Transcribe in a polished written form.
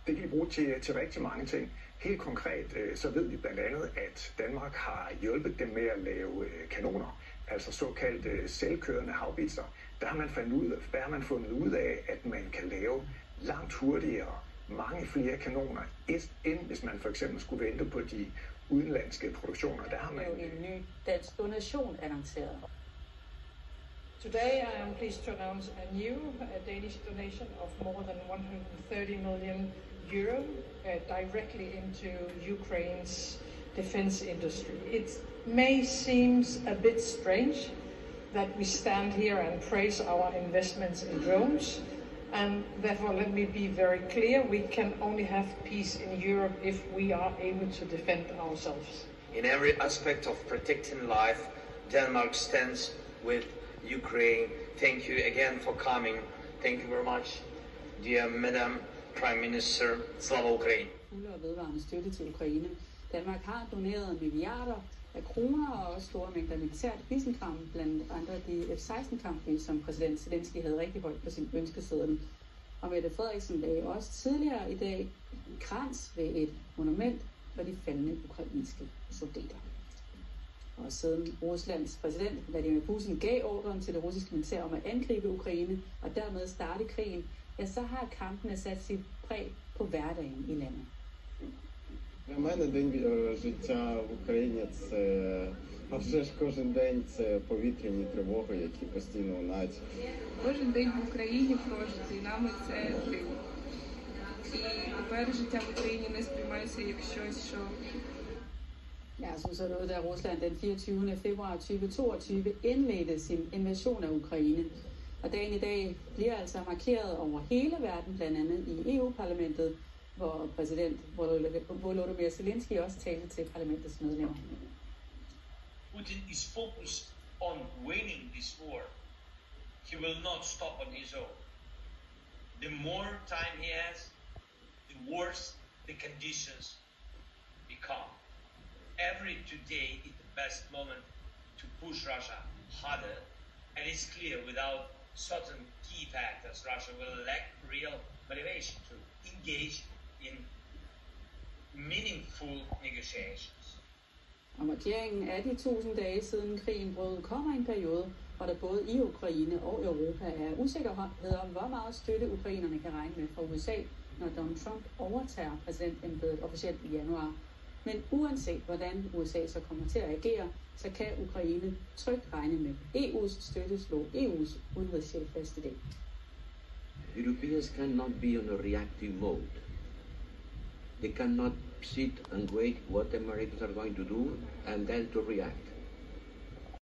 Det kan vi bruge til rigtig mange ting. Helt konkret så ved vi blandt andet, at Danmark har hjulpet dem med at lave kanoner, altså såkaldte selvkørende haubitser. Der har man fundet ud af, at man kan lave langt hurtigere mange flere kanoner, end hvis man for eksempel skulle vente på de udenlandske produktioner. Der har man en ny dansk donation annonceret. Today I am pleased to announce a new Danish donation of more than 130 million euro directly into Ukraine's defense industry. It may seem a bit strange that we stand here and praise our investments in drones, and therefore let me be very clear, we can only have peace in Europe if we are able to defend ourselves. In every aspect of protecting life, Denmark stands with Ukraine. Thank you again for coming. Thank you very much, dear Madam Prime Minister. Slava Ukraine. Fuld og vedvarende støtte til Ukraine. Danmark har doneret milliarder af kroner og også store mængder militært gidselkram, blandt andre de F-16-kampfly, som præsident Zelensky havde rigtig højt på sin ønskeseddel. Og Mette Frederiksen lagde også tidligere i dag krans ved et monument for de faldne ukrainske soldater. Og siden Ruslands præsident Vladimir Putin gav ordren til det russiske militær om at angribe Ukraine og dermed starte krigen, ja, så har kampene sat sit præg på hverdagen i landet. Для мене день життя в Україні це, а вже ж кожен день це повітряні тривоги, які постійно лунають. Кожен день в Україні прожитий нами це диво. І тепер життя в Україні не сприймається як щось, що... Ja, som så ud, da Rusland den 24. februar 2022 indledte sin invasion af Ukraine. Og dagen i dag bliver altså markeret over hele verden, blandt andet i EU-parlamentet, hvor præsident Volodymyr Zelensky også talte til parlamentets medlemmer. Putin is focused on winning this war. He will not stop on his own. The more time he has, the worse the conditions become. Every today is the best moment to push Russia harder, and it's clear without certain key factors, Russia will lack real motivation to engage in meaningful negotiations. Og markeringen af de 1000 dage siden krigen brød kommer en periode, hvor der både i Ukraine og Europa er usikkerhed om, hvor meget støtte ukrainerne kan regne med fra USA, når Donald Trump overtager præsidentembedet officielt i januar. Men uanset hvordan USA så kommer til at agere, så kan Ukraine trygt regne med EU's støtte, slog EU's udenrigschef fast i dag. Europeans cannot be on a reactive mode. They cannot sit and wait what the Americans are going to do and then to react.